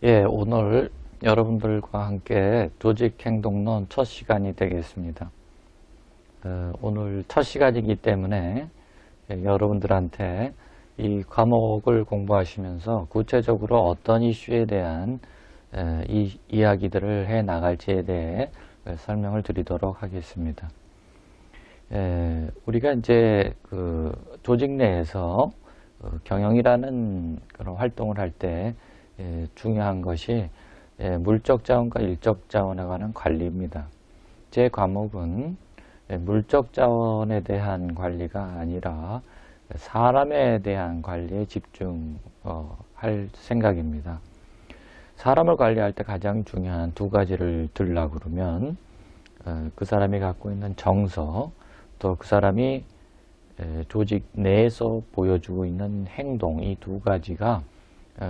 오늘 여러분들과 함께 조직행동론 첫 시간이 되겠습니다. 오늘 첫 시간이기 때문에 여러분들한테 이 과목을 공부하시면서 구체적으로 어떤 이슈에 대한 이야기들을 해 나갈지에 대해 설명을 드리도록 하겠습니다. 우리가 이제 그 조직 내에서 경영이라는 그런 활동을 할 때 중요한 것이 물적 자원과 일적 자원에 관한 관리입니다. 제 과목은 물적 자원에 대한 관리가 아니라 사람에 대한 관리에 집중할 생각입니다. 사람을 관리할 때 가장 중요한 두 가지를 들려고 그러면 그 사람이 갖고 있는 정서, 또 그 사람이 조직 내에서 보여주고 있는 행동, 이 두 가지가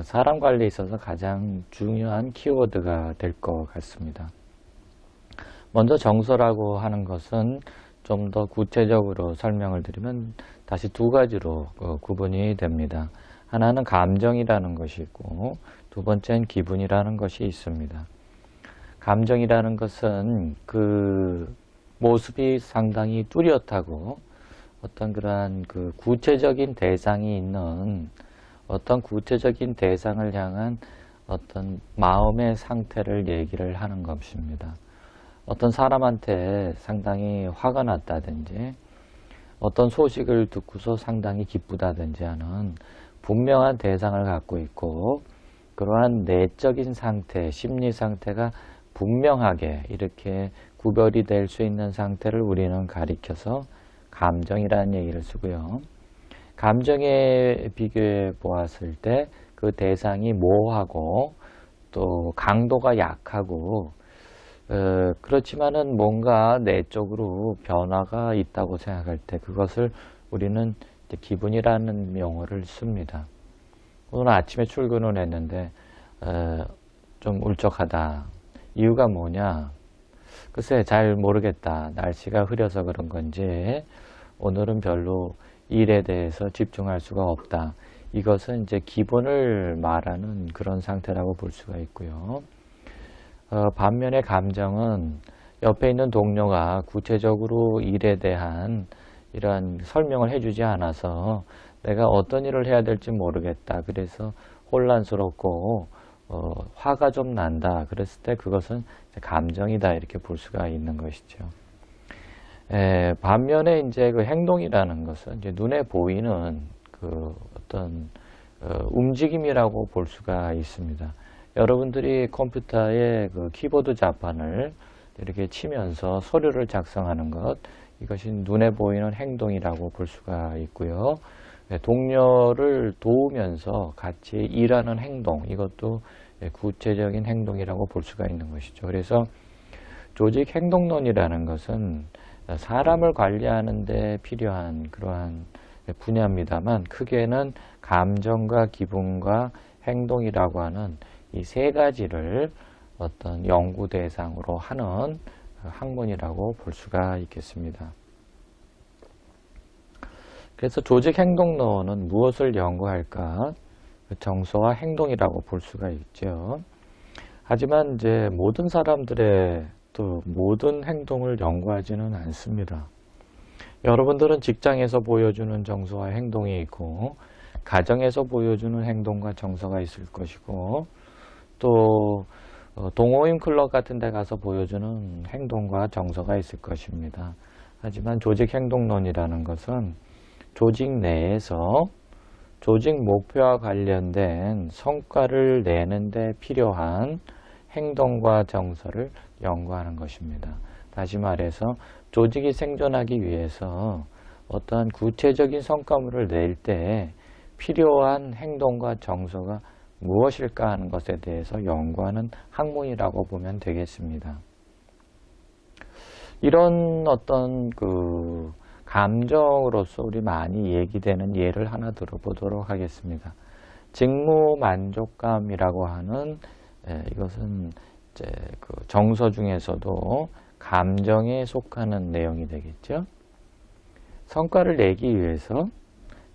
사람 관리에 있어서 가장 중요한 키워드가 될 것 같습니다. 먼저 정서라고 하는 것은 좀 더 구체적으로 설명을 드리면 다시 두 가지로 구분이 됩니다. 하나는 감정이라는 것이 있고 두 번째는 기분이라는 것이 있습니다. 감정이라는 것은 그 모습이 상당히 뚜렷하고 어떤 그러한 그 구체적인 대상이 있는 어떤 구체적인 대상을 향한 어떤 마음의 상태를 얘기를 하는 것입니다. 어떤 사람한테 상당히 화가 났다든지 어떤 소식을 듣고서 상당히 기쁘다든지 하는 분명한 대상을 갖고 있고 그러한 내적인 상태, 심리 상태가 분명하게 이렇게 구별이 될 수 있는 상태를 우리는 가리켜서 감정이라는 얘기를 쓰고요. 감정에 비교해 보았을 때 그 대상이 모호하고 또 강도가 약하고 그렇지만은 뭔가 내적으로 변화가 있다고 생각할 때 그것을 우리는 이제 기분이라는 용어를 씁니다. 오늘 아침에 출근을 했는데 좀 울적하다. 이유가 뭐냐? 글쎄 잘 모르겠다. 날씨가 흐려서 그런 건지 오늘은 별로 일에 대해서 집중할 수가 없다. 이것은 이제 기분을 말하는 그런 상태라고 볼 수가 있고요. 반면에 감정은 옆에 있는 동료가 구체적으로 일에 대한 이러한 설명을 해주지 않아서 내가 어떤 일을 해야 될지 모르겠다. 그래서 혼란스럽고 화가 좀 난다. 그랬을 때 그것은 감정이다. 이렇게 볼 수가 있는 것이죠. 반면에 이제 그 행동이라는 것은 이제 눈에 보이는 그 어떤 움직임이라고 볼 수가 있습니다. 여러분들이 컴퓨터에 그 키보드 자판을 이렇게 치면서 서류를 작성하는 것, 이것이 눈에 보이는 행동이라고 볼 수가 있고요. 동료를 도우면서 같이 일하는 행동, 이것도 구체적인 행동이라고 볼 수가 있는 것이죠. 그래서 조직 행동론이라는 것은 사람을 관리하는 데 필요한 그러한 분야입니다만 크게는 감정과 기분과 행동이라고 하는 이 세 가지를 어떤 연구 대상으로 하는 학문이라고 볼 수가 있겠습니다. 그래서 조직 행동론은 무엇을 연구할까? 정서와 행동이라고 볼 수가 있죠. 하지만 이제 모든 사람들의 또 모든 행동을 연구하지는 않습니다. 여러분들은 직장에서 보여주는 정서와 행동이 있고 가정에서 보여주는 행동과 정서가 있을 것이고 또 동호인 클럽 같은 데 가서 보여주는 행동과 정서가 있을 것입니다. 하지만 조직 행동론이라는 것은 조직 내에서 조직 목표와 관련된 성과를 내는 데 필요한 행동과 정서를 연구하는 것입니다. 다시 말해서 조직이 생존하기 위해서 어떠한 구체적인 성과물을 낼 때 필요한 행동과 정서가 무엇일까 하는 것에 대해서 연구하는 학문이라고 보면 되겠습니다. 이런 어떤 그 감정으로서 우리 많이 얘기되는 예를 하나 들어보도록 하겠습니다. 직무 만족감이라고 하는 이것은 이제 그 정서 중에서도 감정에 속하는 내용이 되겠죠. 성과를 내기 위해서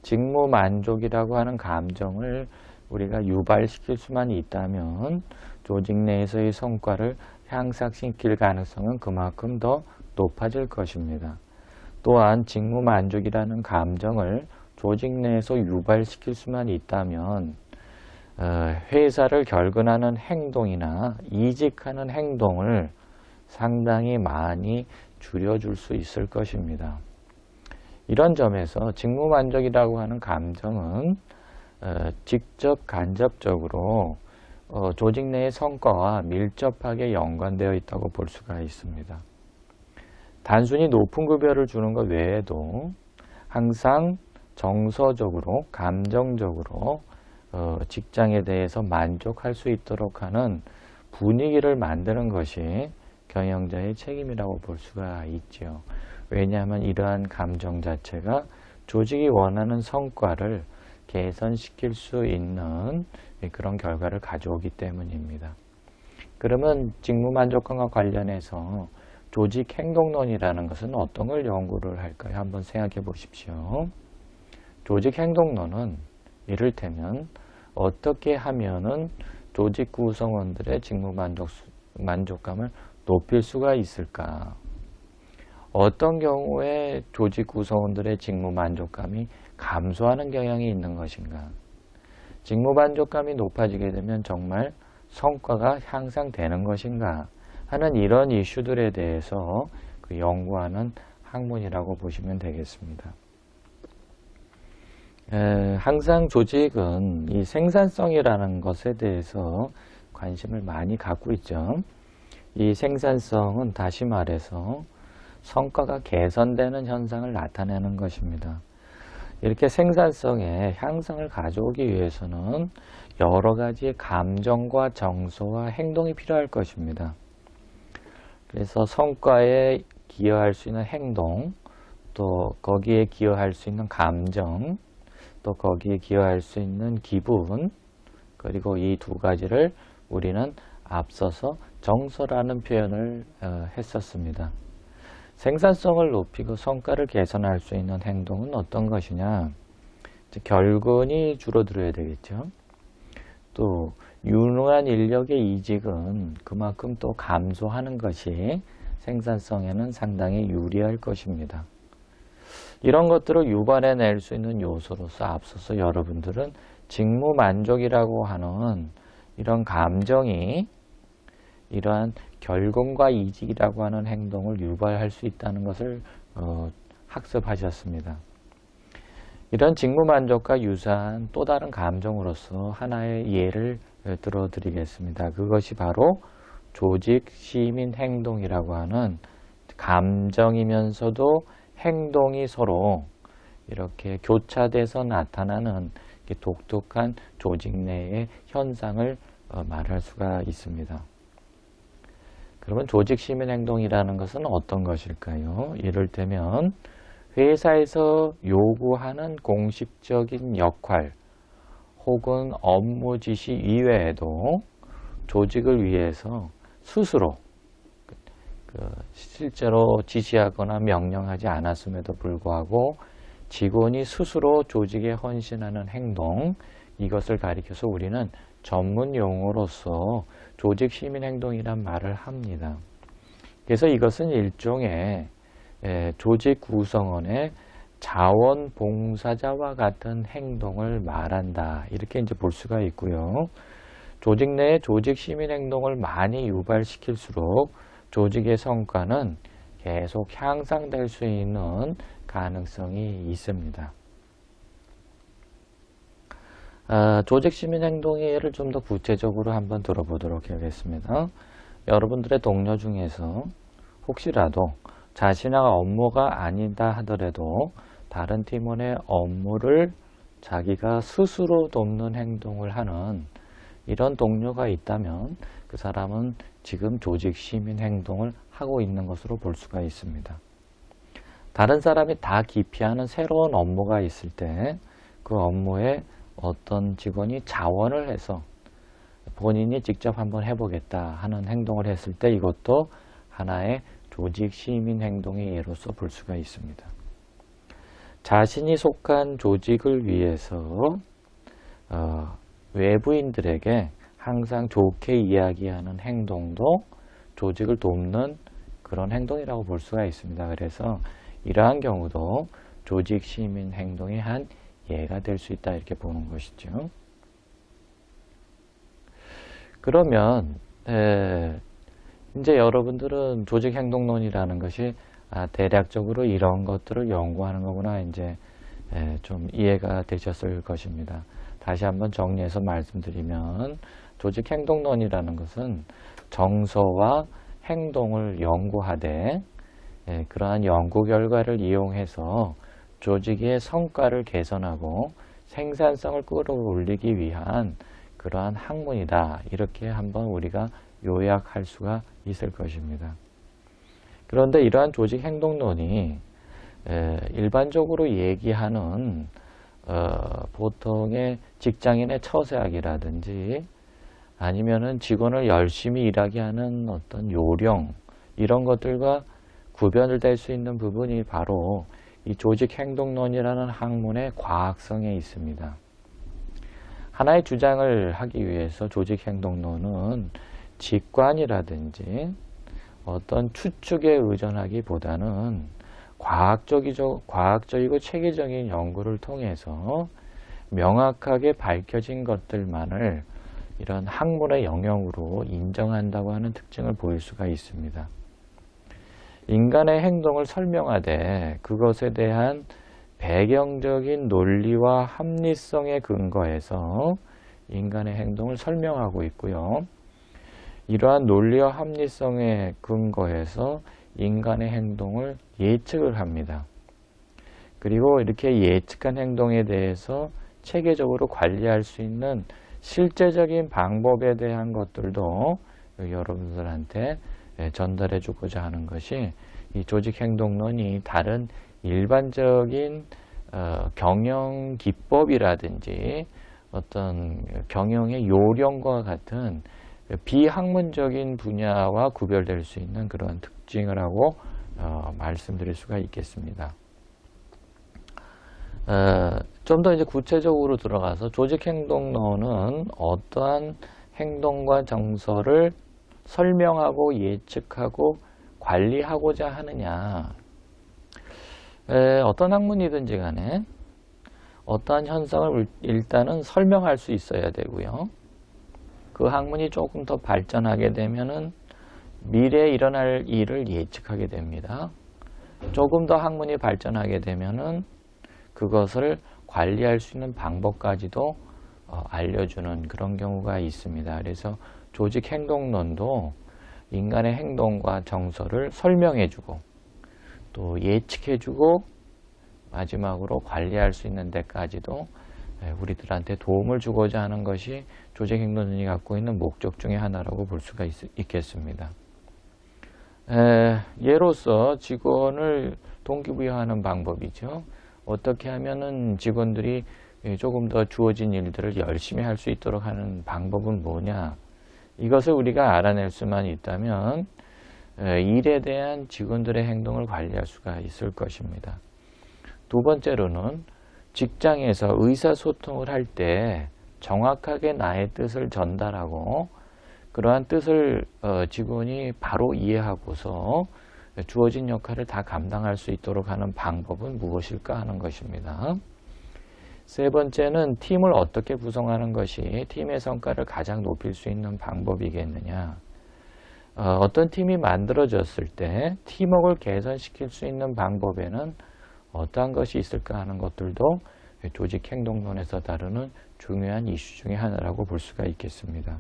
직무 만족이라고 하는 감정을 우리가 유발시킬 수만 있다면 조직 내에서의 성과를 향상시킬 가능성은 그만큼 더 높아질 것입니다. 또한 직무 만족이라는 감정을 조직 내에서 유발시킬 수만 있다면 회사를 결근하는 행동이나 이직하는 행동을 상당히 많이 줄여줄 수 있을 것입니다. 이런 점에서 직무 만족이라고 하는 감정은 직접 간접적으로 조직 내의 성과와 밀접하게 연관되어 있다고 볼 수가 있습니다. 단순히 높은 급여를 주는 것 외에도 항상 정서적으로, 감정적으로 직장에 대해서 만족할 수 있도록 하는 분위기를 만드는 것이 경영자의 책임이라고 볼 수가 있죠. 왜냐하면 이러한 감정 자체가 조직이 원하는 성과를 개선시킬 수 있는 그런 결과를 가져오기 때문입니다. 그러면 직무만족감과 관련해서 조직 행동론이라는 것은 어떤 걸 연구를 할까요? 한번 생각해 보십시오. 조직 행동론은 이를테면 어떻게 하면은 조직 구성원들의 직무 만족감을 높일 수가 있을까? 어떤 경우에 조직 구성원들의 직무 만족감이 감소하는 경향이 있는 것인가? 직무 만족감이 높아지게 되면 정말 성과가 향상되는 것인가? 하는 이런 이슈들에 대해서 연구하는 학문이라고 보시면 되겠습니다. 항상 조직은 이 생산성이라는 것에 대해서 관심을 많이 갖고 있죠. 이 생산성은 다시 말해서 성과가 개선되는 현상을 나타내는 것입니다. 이렇게 생산성의 향상을 가져오기 위해서는 여러 가지의 감정과 정서와 행동이 필요할 것입니다. 그래서 성과에 기여할 수 있는 행동, 또 거기에 기여할 수 있는 감정, 또 거기에 기여할 수 있는 기분, 그리고 이 두 가지를 우리는 앞서서 정서라는 표현을 했었습니다. 생산성을 높이고 성과를 개선할 수 있는 행동은 어떤 것이냐? 결근이 줄어들어야 되겠죠. 또 유능한 인력의 이직은 그만큼 또 감소하는 것이 생산성에는 상당히 유리할 것입니다. 이런 것들을 유발해낼 수 있는 요소로서 앞서서 여러분들은 직무 만족이라고 하는 이런 감정이 이러한 결근과 이직이라고 하는 행동을 유발할 수 있다는 것을 학습하셨습니다. 이런 직무 만족과 유사한 또 다른 감정으로서 하나의 예를 들어드리겠습니다. 그것이 바로 조직 시민 행동이라고 하는 감정이면서도 행동이 서로 이렇게 교차돼서 나타나는 독특한 조직 내의 현상을 말할 수가 있습니다. 그러면 조직 시민 행동이라는 것은 어떤 것일까요? 이를테면 회사에서 요구하는 공식적인 역할 혹은 업무 지시 이외에도 조직을 위해서 스스로 실제로 지시하거나 명령하지 않았음에도 불구하고 직원이 스스로 조직에 헌신하는 행동, 이것을 가리켜서 우리는 전문 용어로서 조직 시민 행동이란 말을 합니다. 그래서 이것은 일종의 조직 구성원의 자원봉사자와 같은 행동을 말한다. 이렇게 이제 볼 수가 있고요. 조직 내에 조직 시민 행동을 많이 유발시킬수록 조직의 성과는 계속 향상될 수 있는 가능성이 있습니다. 조직 시민 행동의 예를 좀 더 구체적으로 한번 들어보도록 하겠습니다. 여러분들의 동료 중에서 혹시라도 자신의 업무가 아니다 하더라도 다른 팀원의 업무를 자기가 스스로 돕는 행동을 하는 이런 동료가 있다면 그 사람은 지금 조직 시민 행동을 하고 있는 것으로 볼 수가 있습니다. 다른 사람이 다 기피하는 새로운 업무가 있을 때 그 업무에 어떤 직원이 자원을 해서 본인이 직접 한번 해보겠다 하는 행동을 했을 때 이것도 하나의 조직 시민 행동의 예로서 볼 수가 있습니다. 자신이 속한 조직을 위해서 외부인들에게 항상 좋게 이야기하는 행동도 조직을 돕는 그런 행동이라고 볼 수가 있습니다. 그래서 이러한 경우도 조직 시민 행동의 한 예가 될 수 있다 이렇게 보는 것이죠. 그러면 이제 여러분들은 조직 행동론이라는 것이 대략적으로 이런 것들을 연구하는 거구나 이제 좀 이해가 되셨을 것입니다. 다시 한번 정리해서 말씀드리면 조직 행동론이라는 것은 정서와 행동을 연구하되 그러한 연구 결과를 이용해서 조직의 성과를 개선하고 생산성을 끌어올리기 위한 그러한 학문이다. 이렇게 한번 우리가 요약할 수가 있을 것입니다. 그런데 이러한 조직 행동론이 일반적으로 얘기하는 보통의 직장인의 처세하기라든지 아니면은 직원을 열심히 일하게 하는 어떤 요령 이런 것들과 구별을 될 수 있는 부분이 바로 이 조직 행동론이라는 학문의 과학성에 있습니다. 하나의 주장을 하기 위해서 조직 행동론은 직관이라든지 어떤 추측에 의존하기보다는 과학적이고 체계적인 연구를 통해서 명확하게 밝혀진 것들만을 이런 학문의 영역으로 인정한다고 하는 특징을 보일 수가 있습니다. 인간의 행동을 설명하되 그것에 대한 배경적인 논리와 합리성에 근거해서 인간의 행동을 설명하고 있고요. 이러한 논리와 합리성에 근거해서 인간의 행동을 예측을 합니다. 그리고 이렇게 예측한 행동에 대해서 체계적으로 관리할 수 있는 실제적인 방법에 대한 것들도 여러분들한테 전달해 주고자 하는 것이 이 조직행동론이 다른 일반적인 경영 기법이라든지 어떤 경영의 요령과 같은 비학문적인 분야와 구별될 수 있는 그런 특징을 하고 말씀드릴 수가 있겠습니다. 좀 더 이제 구체적으로 들어가서 조직행동론은 어떠한 행동과 정서를 설명하고 예측하고 관리하고자 하느냐. 어떤 학문이든지 간에 어떠한 현상을 일단은 설명할 수 있어야 되고요. 그 학문이 조금 더 발전하게 되면은 미래에 일어날 일을 예측하게 됩니다. 조금 더 학문이 발전하게 되면은 그것을 관리할 수 있는 방법까지도 알려주는 그런 경우가 있습니다. 그래서 조직 행동론도 인간의 행동과 정서를 설명해주고 또 예측해주고 마지막으로 관리할 수 있는 데까지도 우리들한테 도움을 주고자 하는 것이 조직 행동론이 갖고 있는 목적 중에 하나라고 볼 수가 있겠습니다. 예로서 직원을 동기부여하는 방법이죠. 어떻게 하면은 직원들이 조금 더 주어진 일들을 열심히 할 수 있도록 하는 방법은 뭐냐. 이것을 우리가 알아낼 수만 있다면 일에 대한 직원들의 행동을 관리할 수가 있을 것입니다. 두 번째로는 직장에서 의사소통을 할 때 정확하게 나의 뜻을 전달하고 그러한 뜻을 직원이 바로 이해하고서 주어진 역할을 다 감당할 수 있도록 하는 방법은 무엇일까 하는 것입니다. 세 번째는 팀을 어떻게 구성하는 것이 팀의 성과를 가장 높일 수 있는 방법이겠느냐. 어떤 팀이 만들어졌을 때 팀워크를 개선시킬 수 있는 방법에는 어떠한 것이 있을까 하는 것들도 조직 행동론에서 다루는 중요한 이슈 중에 하나라고 볼 수가 있겠습니다.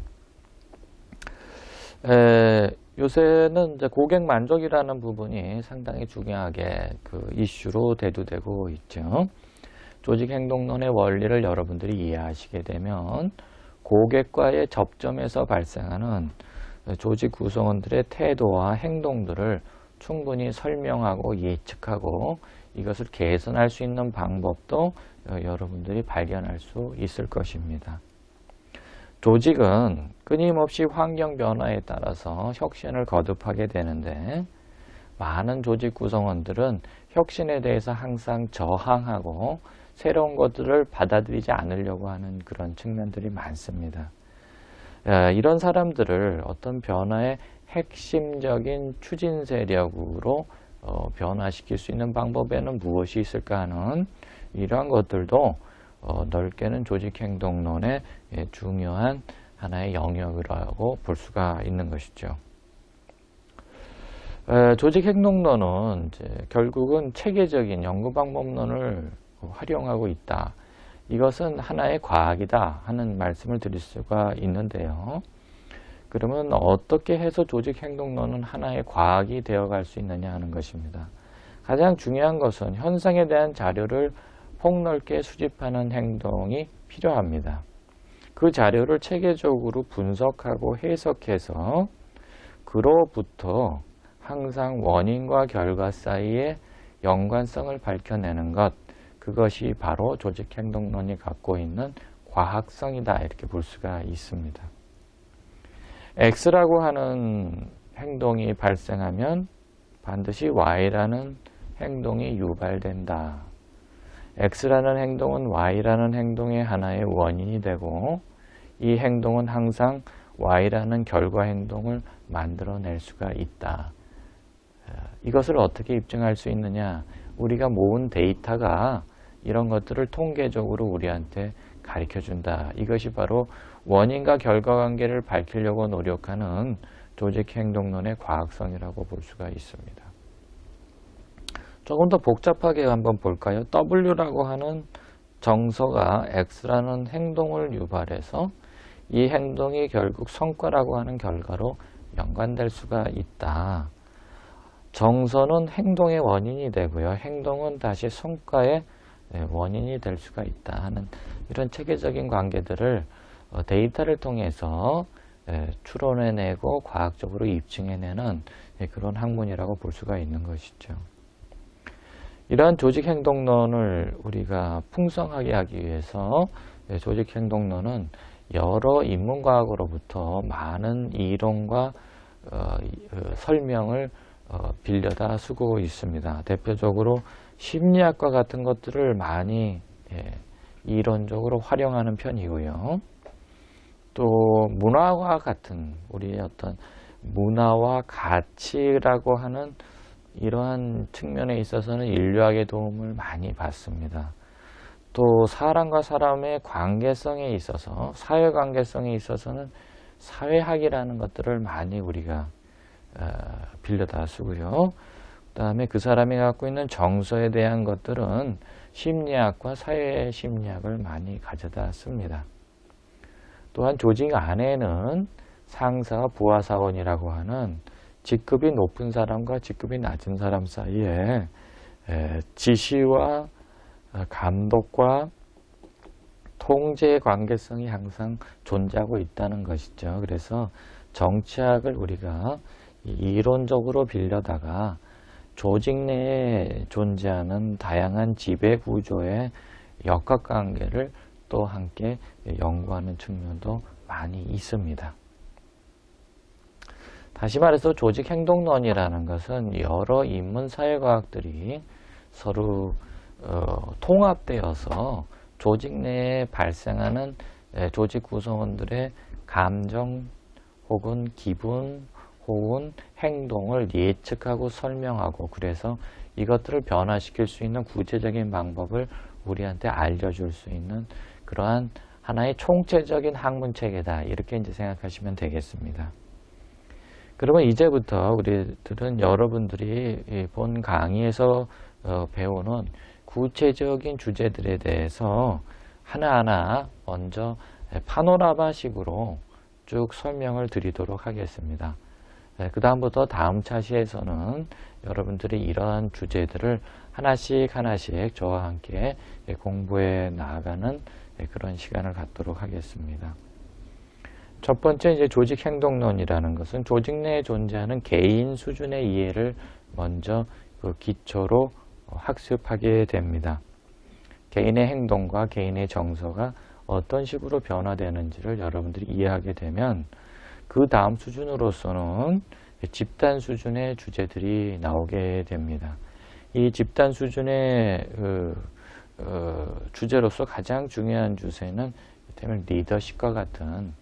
요새는 이제 고객 만족이라는 부분이 상당히 중요하게 그 이슈로 대두되고 있죠. 조직 행동론의 원리를 여러분들이 이해하시게 되면 고객과의 접점에서 발생하는 조직 구성원들의 태도와 행동들을 충분히 설명하고 예측하고 이것을 개선할 수 있는 방법도 여러분들이 발견할 수 있을 것입니다. 조직은 끊임없이 환경 변화에 따라서 혁신을 거듭하게 되는데 많은 조직 구성원들은 혁신에 대해서 항상 저항하고 새로운 것들을 받아들이지 않으려고 하는 그런 측면들이 많습니다. 이런 사람들을 어떤 변화의 핵심적인 추진 세력으로 변화시킬 수 있는 방법에는 무엇이 있을까 하는 이러한 것들도 넓게는 조직행동론의 중요한 하나의 영역이라고 볼 수가 있는 것이죠. 조직행동론은 이제 결국은 체계적인 연구방법론을 활용하고 있다. 이것은 하나의 과학이다 하는 말씀을 드릴 수가 있는데요. 그러면 어떻게 해서 조직행동론은 하나의 과학이 되어갈 수 있느냐 하는 것입니다. 가장 중요한 것은 현상에 대한 자료를 폭넓게 수집하는 행동이 필요합니다. 그 자료를 체계적으로 분석하고 해석해서 그로부터 항상 원인과 결과 사이의 연관성을 밝혀내는 것, 그것이 바로 조직행동론이 갖고 있는 과학성이다 이렇게 볼 수가 있습니다. X라고 하는 행동이 발생하면 반드시 Y라는 행동이 유발된다. X라는 행동은 Y라는 행동의 하나의 원인이 되고 이 행동은 항상 Y라는 결과 행동을 만들어낼 수가 있다. 이것을 어떻게 입증할 수 있느냐? 우리가 모은 데이터가 이런 것들을 통계적으로 우리한테 가르쳐준다. 이것이 바로 원인과 결과관계를 밝히려고 노력하는 조직행동론의 과학성이라고 볼 수가 있습니다. 조금 더 복잡하게 한번 볼까요? W라고 하는 정서가 X라는 행동을 유발해서 이 행동이 결국 성과라고 하는 결과로 연관될 수가 있다. 정서는 행동의 원인이 되고요. 행동은 다시 성과의 원인이 될 수가 있다 하는 이런 체계적인 관계들을 데이터를 통해서 추론해내고 과학적으로 입증해내는 그런 학문이라고 볼 수가 있는 것이죠. 이러한 조직행동론을 우리가 풍성하게 하기 위해서 조직행동론은 여러 인문과학으로부터 많은 이론과 설명을 빌려다 쓰고 있습니다. 대표적으로 심리학과 같은 것들을 많이 이론적으로 활용하는 편이고요. 또 문화와 같은 우리의 어떤 문화와 가치라고 하는 이러한 측면에 있어서는 인류학의 도움을 많이 받습니다. 또 사람과 사람의 관계성에 있어서 사회관계성에 있어서는 사회학이라는 것들을 많이 우리가 빌려다 쓰고요. 그 다음에 그 사람이 갖고 있는 정서에 대한 것들은 심리학과 사회심리학을 많이 가져다 씁니다. 또한 조직 안에는 상사와 부하사원이라고 하는 직급이 높은 사람과 직급이 낮은 사람 사이에 지시와 감독과 통제의 관계성이 항상 존재하고 있다는 것이죠. 그래서 정치학을 우리가 이론적으로 빌려다가 조직 내에 존재하는 다양한 지배 구조의 역학관계를 또 함께 연구하는 측면도 많이 있습니다. 다시 말해서 조직행동론이라는 것은 여러 인문사회과학들이 서로 통합되어서 조직 내에 발생하는 조직 구성원들의 감정 혹은 기분 혹은 행동을 예측하고 설명하고 그래서 이것들을 변화시킬 수 있는 구체적인 방법을 우리한테 알려줄 수 있는 그러한 하나의 총체적인 학문체계다. 이렇게 이제 생각하시면 되겠습니다. 그러면 이제부터 우리들은 여러분들이 본 강의에서 배우는 구체적인 주제들에 대해서 하나하나 먼저 파노라마식으로 쭉 설명을 드리도록 하겠습니다. 그 다음부터 다음 차시에서는 여러분들이 이러한 주제들을 하나씩 저와 함께 공부해 나아가는 그런 시간을 갖도록 하겠습니다. 첫 번째 이제 조직행동론이라는 것은 조직 내에 존재하는 개인 수준의 이해를 먼저 그 기초로 학습하게 됩니다. 개인의 행동과 개인의 정서가 어떤 식으로 변화되는지를 여러분들이 이해하게 되면 그 다음 수준으로서는 집단 수준의 주제들이 나오게 됩니다. 이 집단 수준의 주제로서 가장 중요한 주제는 이를테면 리더십과 같은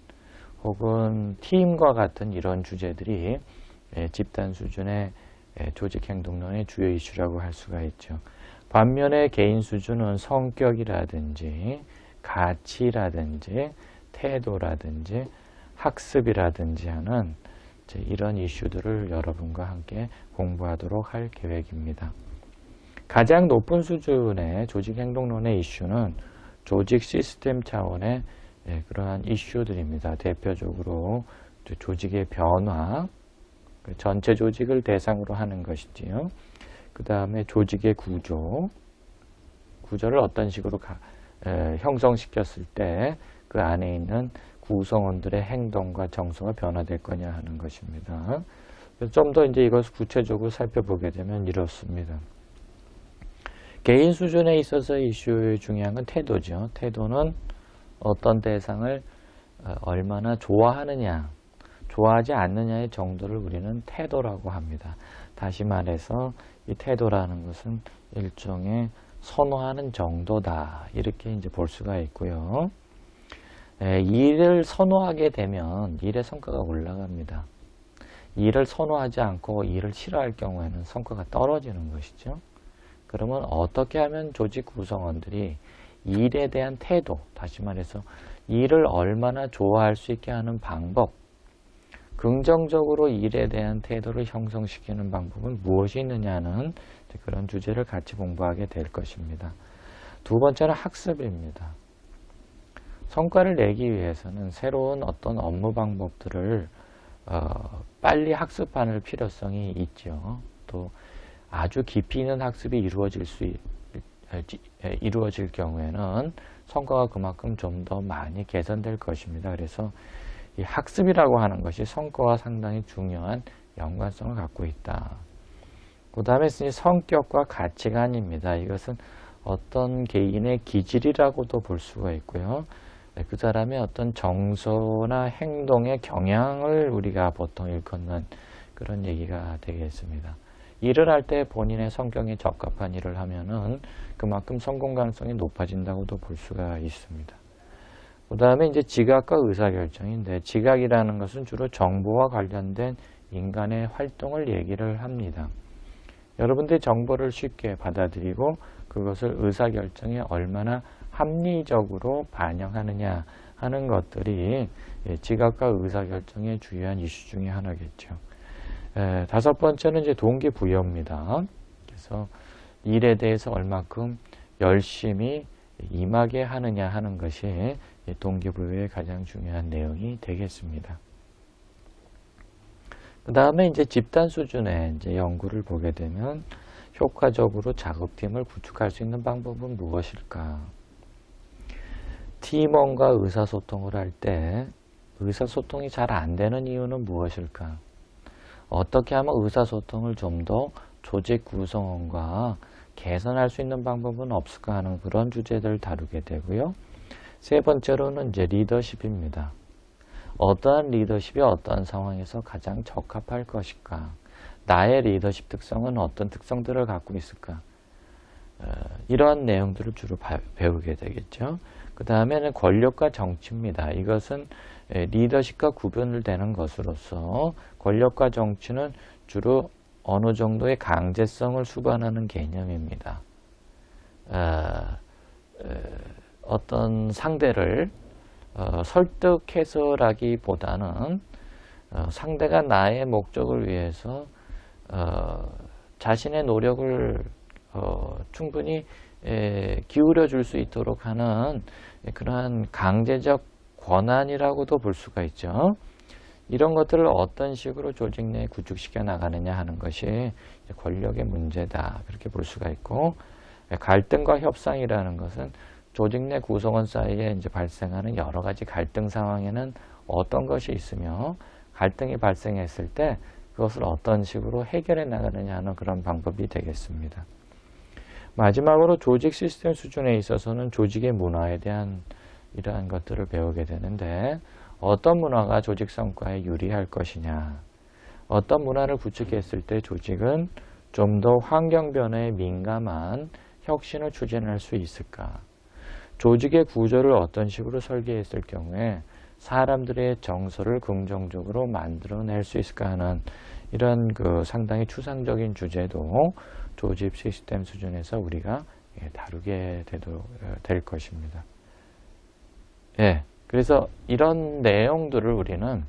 혹은 팀과 같은 이런 주제들이 집단 수준의 조직 행동론의 주요 이슈라고 할 수가 있죠. 반면에 개인 수준은 성격이라든지 가치라든지 태도라든지 학습이라든지 하는 이런 이슈들을 여러분과 함께 공부하도록 할 계획입니다. 가장 높은 수준의 조직 행동론의 이슈는 조직 시스템 차원의 그러한 이슈들입니다. 대표적으로 조직의 변화, 전체 조직을 대상으로 하는 것이지요. 그 다음에 조직의 구조를 어떤 식으로 형성시켰을 때 그 안에 있는 구성원들의 행동과 정서가 변화될 거냐 하는 것입니다. 좀 더 이제 이것을 구체적으로 살펴보게 되면 이렇습니다. 개인 수준에 있어서 이슈의 중요한 건 태도죠. 태도는 어떤 대상을 얼마나 좋아하느냐, 좋아하지 않느냐의 정도를 우리는 태도라고 합니다. 다시 말해서 이 태도라는 것은 일종의 선호하는 정도다. 이렇게 이제 볼 수가 있고요. 일을 선호하게 되면 일의 성과가 올라갑니다. 일을 선호하지 않고 일을 싫어할 경우에는 성과가 떨어지는 것이죠. 그러면 어떻게 하면 조직 구성원들이 일에 대한 태도, 다시 말해서 일을 얼마나 좋아할 수 있게 하는 방법, 긍정적으로 일에 대한 태도를 형성시키는 방법은 무엇이 있느냐는 그런 주제를 같이 공부하게 될 것입니다. 두 번째는 학습입니다. 성과를 내기 위해서는 새로운 어떤 업무 방법들을 빨리 학습하는 필요성이 있죠. 또 아주 깊이 있는 학습이 이루어질 경우에는 성과가 그만큼 좀 더 많이 개선될 것입니다. 그래서 이 학습이라고 하는 것이 성과와 상당히 중요한 연관성을 갖고 있다. 그 다음에 성격과 가치관입니다. 이것은 어떤 개인의 기질이라고도 볼 수가 있고요. 그 사람의 어떤 정서나 행동의 경향을 우리가 보통 일컫는 그런 얘기가 되겠습니다. 일을 할 때 본인의 성격에 적합한 일을 하면은 그만큼 성공 가능성이 높아진다고도 볼 수가 있습니다. 그 다음에 이제 지각과 의사결정인데, 지각이라는 것은 주로 정보와 관련된 인간의 활동을 얘기를 합니다. 여러분들이 정보를 쉽게 받아들이고 그것을 의사결정에 얼마나 합리적으로 반영하느냐 하는 것들이 지각과 의사결정의 주요한 이슈 중에 하나겠죠. 다섯 번째는 이제 동기부여입니다. 그래서 일에 대해서 얼마큼 열심히 임하게 하느냐 하는 것이 동기부여의 가장 중요한 내용이 되겠습니다. 그 다음에 이제 집단 수준의 이제 연구를 보게 되면 효과적으로 작업팀을 구축할 수 있는 방법은 무엇일까? 팀원과 의사소통을 할 때 의사소통이 잘 안 되는 이유는 무엇일까? 어떻게 하면 의사소통을 좀 더 조직 구성원과 개선할 수 있는 방법은 없을까 하는 그런 주제들을 다루게 되고요. 세 번째로는 이제 리더십입니다. 어떠한 리더십이 어떠한 상황에서 가장 적합할 것일까? 나의 리더십 특성은 어떤 특성들을 갖고 있을까? 이러한 내용들을 주로 배우게 되겠죠. 그 다음에는 권력과 정치입니다. 이것은 리더십과 구분을 되는 것으로서 권력과 정치는 주로 어느 정도의 강제성을 수반하는 개념입니다. 어떤 상대를 설득해서라기보다는 상대가 나의 목적을 위해서 자신의 노력을 충분히 기울여 줄 수 있도록 하는 그러한 강제적 권한이라고도 볼 수가 있죠. 이런 것들을 어떤 식으로 조직 내에 구축시켜 나가느냐 하는 것이 권력의 문제다, 그렇게 볼 수가 있고, 갈등과 협상이라는 것은 조직 내 구성원 사이에 이제 발생하는 여러 가지 갈등 상황에는 어떤 것이 있으며 갈등이 발생했을 때 그것을 어떤 식으로 해결해 나가느냐 하는 그런 방법이 되겠습니다. 마지막으로 조직 시스템 수준에 있어서는 조직의 문화에 대한 이러한 것들을 배우게 되는데, 어떤 문화가 조직 성과에 유리할 것이냐, 어떤 문화를 구축했을 때 조직은 좀 더 환경 변화에 민감한 혁신을 추진할 수 있을까? 조직의 구조를 어떤 식으로 설계했을 경우에 사람들의 정서를 긍정적으로 만들어낼 수 있을까 하는 이런 그 상당히 추상적인 주제도 조직 시스템 수준에서 우리가 다루게 될 것입니다. 예, 그래서 이런 내용들을 우리는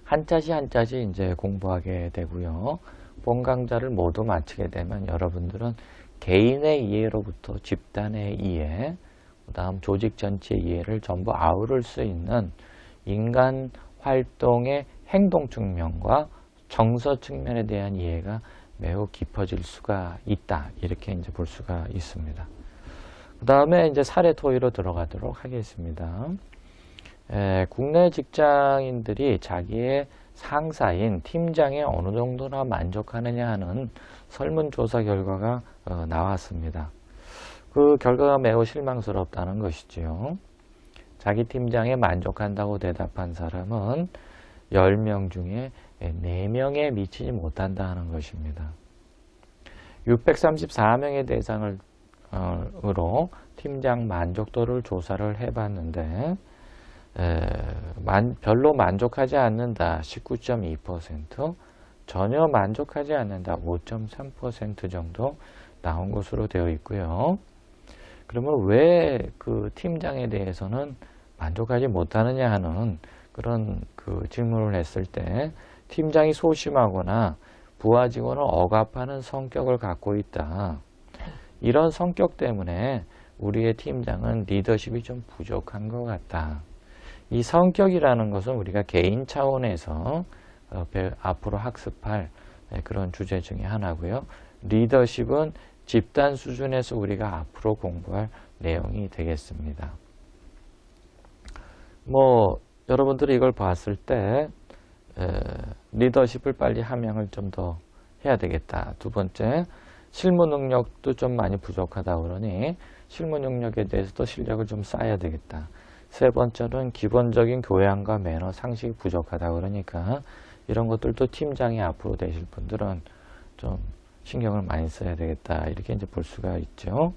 한자시 한자시 이제 공부하게 되고요. 본 강좌를 모두 마치게 되면 여러분들은 개인의 이해로부터 집단의 이해, 그 다음 조직 전체의 이해를 전부 아우를 수 있는 인간 활동의 행동 측면과 정서 측면에 대한 이해가 매우 깊어질 수가 있다. 이렇게 이제 볼 수가 있습니다. 그 다음에 이제 사례 토의로 들어가도록 하겠습니다. 국내 직장인들이 자기의 상사인 팀장에 어느 정도나 만족하느냐 하는 설문조사 결과가 나왔습니다. 그 결과가 매우 실망스럽다는 것이지요. 자기 팀장에 만족한다고 대답한 사람은 10명 중에 4명에 미치지 못한다는 것입니다. 634명의 대상으로 팀장 만족도를 조사를 해봤는데 별로 만족하지 않는다 19.2%, 전혀 만족하지 않는다 5.3% 정도 나온 것으로 되어 있고요. 그러면 왜 그 팀장에 대해서는 만족하지 못하느냐 하는 그런 그 질문을 했을 때 팀장이 소심하거나 부하 직원을 억압하는 성격을 갖고 있다. 이런 성격 때문에 우리의 팀장은 리더십이 좀 부족한 것 같다. 이 성격이라는 것은 우리가 개인 차원에서 앞으로 학습할 그런 주제 중에 하나고요. 리더십은 집단 수준에서 우리가 앞으로 공부할 내용이 되겠습니다. 여러분들이 이걸 봤을 때 리더십을 빨리 함양을 좀 더 해야 되겠다. 두 번째, 실무 능력도 좀 많이 부족하다 그러니 실무 능력에 대해서도 실력을 좀 쌓아야 되겠다. 세 번째는 기본적인 교양과 매너, 상식이 부족하다 그러니까 이런 것들도 팀장이 앞으로 되실 분들은 좀 신경을 많이 써야 되겠다. 이렇게 이제 볼 수가 있죠.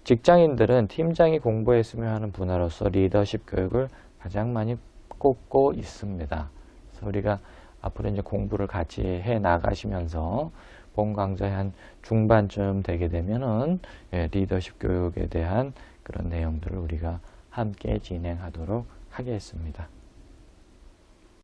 직장인들은 팀장이 공부했으면 하는 분야로서 리더십 교육을 가장 많이 꼽고 있습니다. 그래서 우리가 앞으로 이제 공부를 같이 해 나가시면서 본 강좌의 한 중반쯤 되게 되면은 리더십 교육에 대한 그런 내용들을 우리가 함께 진행하도록 하겠습니다.